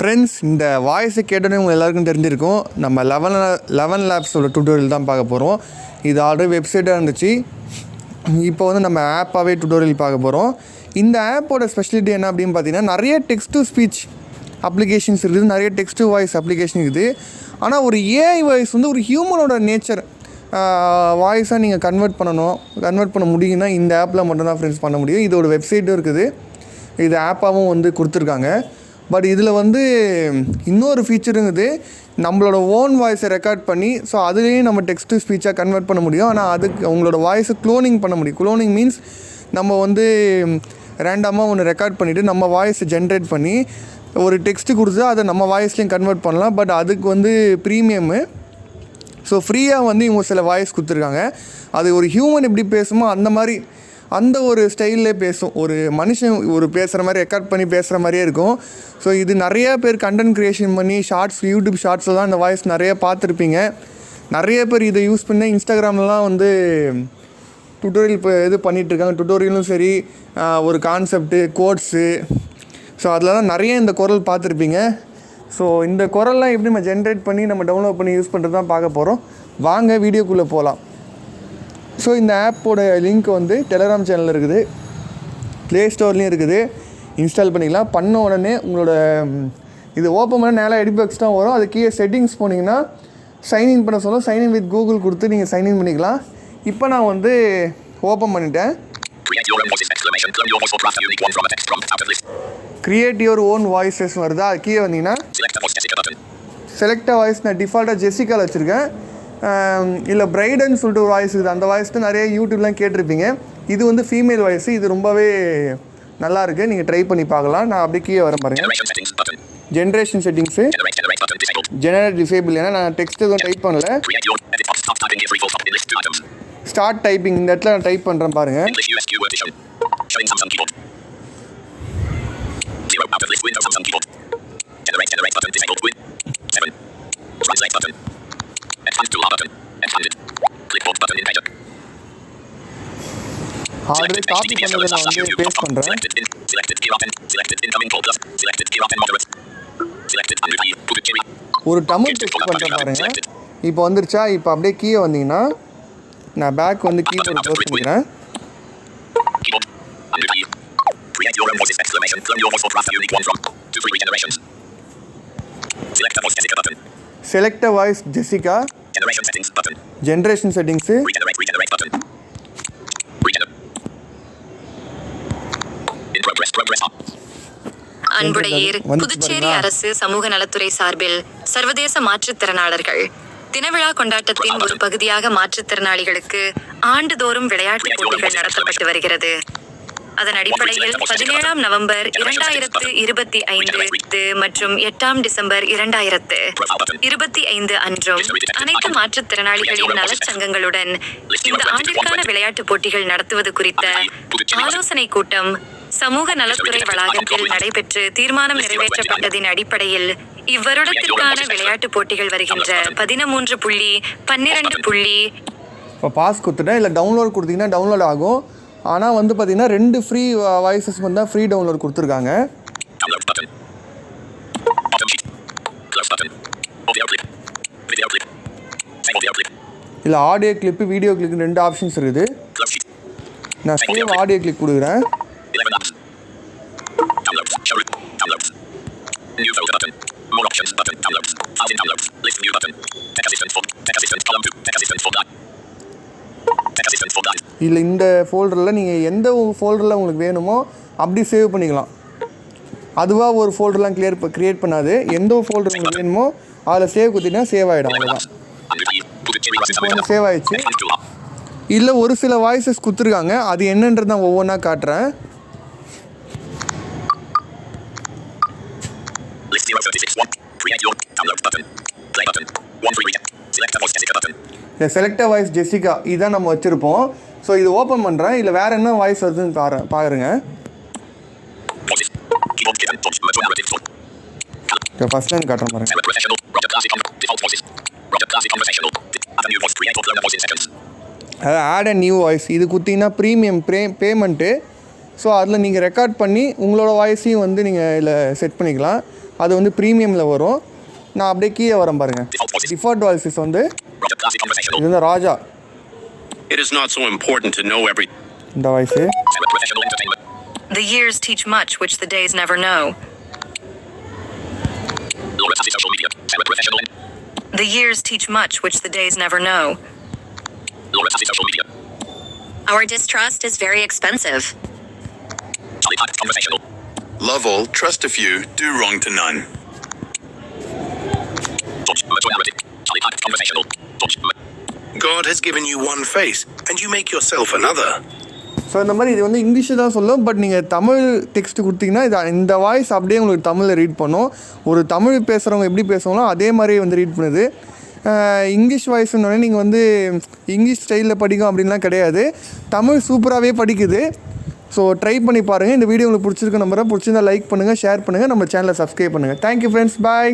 Friends, இந்த வாய்ஸை கேட்டோன்னே உங்கள் எல்லாருக்கும் தெரிஞ்சிருக்கும். நம்ம 11 லேப்ஸோட டுட்டோரியல் தான் பார்க்க போகிறோம். இது ஆல்ரெடி வெப்சைட்டாக இருந்துச்சு. இப்போ வந்து நம்ம ஆப்பாகவே டுட்டோரியல் பார்க்க போகிறோம். இந்த ஆப்போட ஸ்பெஷலிட்டி என்ன அப்படின்னு பார்த்தீங்கன்னா, நிறைய டெக்ஸ்ட் டு ஸ்பீச் அப்ளிகேஷன்ஸ் இருக்குது, நிறைய டெக்ஸ்ட் டு வாய்ஸ் அப்ளிகேஷன் இருக்குது. ஆனால் ஒரு ஏஐ வாய்ஸ் வந்து ஒரு ஹியூமனோட நேச்சர் வாய்ஸாக நீங்கள் கன்வெர்ட் பண்ண முடியும்னா இந்த ஆப்பில் மட்டும்தான் ஃப்ரெண்ட்ஸ் பண்ண முடியும். இதோட வெப்சைட்டும் இருக்குது, இது ஆப்பாகவும் வந்து கொடுத்துருக்காங்க. பட் இதில் வந்து இன்னொரு ஃபீச்சருங்குது, நம்மளோட ஓன் வாய்ஸை ரெக்கார்ட் பண்ணி ஸோ அதுலேயும் நம்ம டெக்ஸ்ட் டு ஸ்பீச்சாக கன்வெர்ட் பண்ண முடியும். ஆனால் அதுக்கு உங்களோட வாய்ஸை க்ளோனிங் பண்ண முடியும். க்ளோனிங் மீன்ஸ் நம்ம வந்து ரேண்டமாக ஒன்று ரெக்கார்ட் பண்ணிவிட்டு நம்ம வாய்ஸை ஜென்ரேட் பண்ணி ஒரு டெக்ஸ்ட்டு கொடுத்து அதை நம்ம வாய்ஸ்லேயும் கன்வெர்ட் பண்ணலாம். பட் அதுக்கு வந்து ப்ரீமியமு. ஸோ ஃப்ரீயாக வந்து இவங்க சில வாய்ஸ் கொடுத்துருக்காங்க. அது ஒரு ஹியூமன் எப்படி பேசுமோ அந்த ஒரு ஸ்டைல்லே பேசும். ஒரு மனுஷன் ஒரு பேசுகிற மாதிரி ரெக்கார்ட் பண்ணி பேசுகிற மாதிரியே இருக்கும். ஸோ இது நிறையா பேர் கண்டென்ட் க்ரியேஷன் பண்ணி யூடியூப் ஷார்ட்ஸில் தான் இந்த வாய்ஸ் நிறைய பார்த்துருப்பீங்க. நிறைய பேர் இதை யூஸ் பண்ணி இன்ஸ்டாகிராம்லாம் வந்து டுட்டோரியல் இப்போ இது பண்ணிகிட்ருக்காங்க. டுட்டோரியலும் சரி, ஒரு கான்செப்ட்டு, கோட்ஸு, ஸோ அதிலலாம் நிறைய இந்த குரல் பார்த்துருப்பீங்க. ஸோ இந்த குரல்லாம் எப்படி நம்ம ஜென்ரேட் பண்ணி நம்ம டவுன்லோட் பண்ணி யூஸ் பண்ணுறது தான் பார்க்க போகிறோம். வாங்க வீடியோக்குள்ளே போகலாம். ஸோ இந்த ஆப்போட லிங்க் வந்து டெலகிராம் சேனலில் இருக்குது, ப்ளே ஸ்டோர்லேயும் இருக்குது, இன்ஸ்டால் பண்ணிக்கலாம். பண்ண உடனே உங்களோட இது ஓப்பன் பண்ண நேராக எடிபாக்ஸ் தான் வரும். அது கீழே செட்டிங்ஸ் போனீங்கன்னா சைன்இன் பண்ண சொல்லும். சைன்இன் வித் கூகுள் கொடுத்து நீங்கள் சைன்இன் பண்ணிக்கலாம். இப்போ நான் வந்து ஓப்பன் பண்ணிட்டேன். கிரியேட் யுவர் ஓன் வாய்ஸஸ் வருதா, அது கீழே வந்தீங்கன்னா செலக்ட் வாய்ஸ் நான் டிஃபால்ட்டாக ஜெசிகாவில் வச்சுருக்கேன். இல்லை பிரைடுன்னு சொல்லிட்டு ஒரு வாய்ஸ் இருக்குது. அந்த வாய்ஸ் தான் நிறைய யூடியூப்லாம் கேட்டிருப்பீங்க. இது வந்து ஃபீமேல் வாய்ஸ். இது ரொம்பவே நல்லாயிருக்கு, நீங்கள் ட்ரை பண்ணி பார்க்கலாம். நான் அப்படியே கீழே வரேன் பாருங்கள். Generation settings generate disable. ஏன்னா நான் டெக்ஸ்ட் எதுவும் டைப் பண்ணல. ஸ்டார்ட் டைப்பிங் இந்த இடத்துல நான் டைப் பண்ணுறேன் பாருங்கள். ஆல்ரெடி காப்பி பண்ணதை நான் வந்து பேஸ்ட் பண்ணுறேன். ஒரு தமிழ் டெக்ஸ்ட் பண்ணுறேன் பாருங்கள். இப்போ வந்துருச்சா? இப்போ அப்படியே கீழே வந்தீங்கன்னா நான் பேக் வந்து கீபோர்டு க்ளோஸ் பண்ணிக்கிறேன். Select voice Jessica, generation settings, அன்புடையீர், புதுச்சேரி அரசு சமூக நலத்துறை சார்பில் சர்வதேச மாற்றுத்திறனாளர்கள் தினவிழா கொண்டாட்டத்தின் ஒரு பகுதியாக மாற்றுத்திறனாளிகளுக்கு ஆண்டுதோறும் விளையாட்டுப் போட்டிகள் நடத்தப்பட்டு வருகிறது. அதன் அடிப்படையில் 17 நவம்பர் 2025 மற்றும் 8 டிசம்பர் 2025 அன்றும் அனைத்து மாற்றுத்திறனாளிகளின் நலச்சங்கங்களுடன் இந்த ஆண்டிற்கான விளையாட்டுப் போட்டிகள் நடத்துவது குறித்த ஆலோசனை கூட்டம் சமூக நலத்துறை வளாகத்தில் நடைபெற்று தீர்மானம் நிறைவேற்றப்பட்டதின் அடிப்படையில் இவ்வருடத்திற்கான விளையாட்டுப் போட்டிகள் வருகின்ற 13.12. இப்போ பாஸ் கொடுத்துட்டேன். இல்லை டவுன்லோட் கொடுத்தீங்கன்னா டவுன்லோட் ஆகும். ஆனால் வந்து பார்த்தீங்கன்னா 2 ஃப்ரீ வாய்ஸஸ் வந்து தான் ஃப்ரீ டவுன்லோட் கொடுத்துருக்காங்க. இல்லை audio clip, video clip 2 options இருக்குது. நான் சேவ் ஆடியோ கிளிப் கொடுக்குறேன். இல்லை இந்த ஃபோல்டரில் நீங்கள் எந்த ஃபோல்டரில் உங்களுக்கு வேணுமோ அப்படி சேவ் பண்ணிக்கலாம். அதுவாக ஒரு ஃபோல்டர்லாம் க்ரியேட் பண்ணாது. எந்த ஃபோல்டர் உங்களுக்கு வேணுமோ அதில் சேவ் கொடுத்தீங்கன்னா சேவ் ஆகிடும். அவ்வளோதான். இப்போ வந்து சேவ் ஆகிடுச்சு. இல்லை ஒரு சில வாய்ஸஸ் கொடுத்துருக்காங்க, அது என்னன்றது நான் ஒவ்வொன்றா காட்டுறேன். இந்த செலக்ட் வாய்ஸ் ஜெசிகா இதான் நம்ம வச்சுருப்போம். ஸோ இது ஓப்பன் பண்ணுறேன். இல்லை வேறு என்ன வாய்ஸ் வருதுன்னு பாருங்க. ஃபர்ஸ்ட் லைன் காட்டுறேன் பாருங்க. அதாவது ஆட் அண்ட் நியூ வாய்ஸ் இது குத்திங்கன்னா ப்ரீமியம் பேமெண்ட்டு. ஸோ அதில் நீங்கள் ரெக்கார்ட் பண்ணி உங்களோட வாய்ஸையும் வந்து நீங்கள் இதில் செட் பண்ணிக்கலாம். அது வந்து ப்ரீமியமில் வரும். நான் அப்படியே கீழே வரேன் பாருங்கள். டிஃபால்ட் வாய்ஸஸ் வந்து இது வந்து ராஜா. It is not so important to know every. இந்த voice. The years teach much which the days never know. The years teach much which the days never know. Our distrust is very expensive. Love all, trust a few, do wrong to none. God has given you one face, and you make yourself another. So இந்த மாதிரி இது வந்து இங்கிலீஷில் தான் சொல்லும். But நீங்கள் Tamil text கொடுத்தீங்கன்னா இது இந்த வாய்ஸ் அப்படியே உங்களுக்கு தமிழில் ரீட் பண்ணும். ஒரு தமிழ் பேசுகிறவங்க எப்படி பேசுவாங்களோ அதே மாதிரி வந்து ரீட் பண்ணுது. இங்கிலீஷ் வாய்ஸ்னோடனே நீங்கள் வந்து இங்கிலீஷ் ஸ்டைலில் படிக்கும் அப்படின்லாம் கிடையாது. தமிழ் சூப்பராகவே படிக்குது. ஸோ ட்ரை பண்ணி பாருங்கள். இந்த வீடியோ உங்களுக்கு பிடிச்சிருக்க நம்பரை பிடிச்சிருந்தா லைக் பண்ணுங்கள், ஷேர் பண்ணுங்கள், நம்ம சேனலை சப்ஸ்கிரைப் பண்ணுங்கள். தேங்க்யூ ஃப்ரெண்ட்ஸ், பாய்.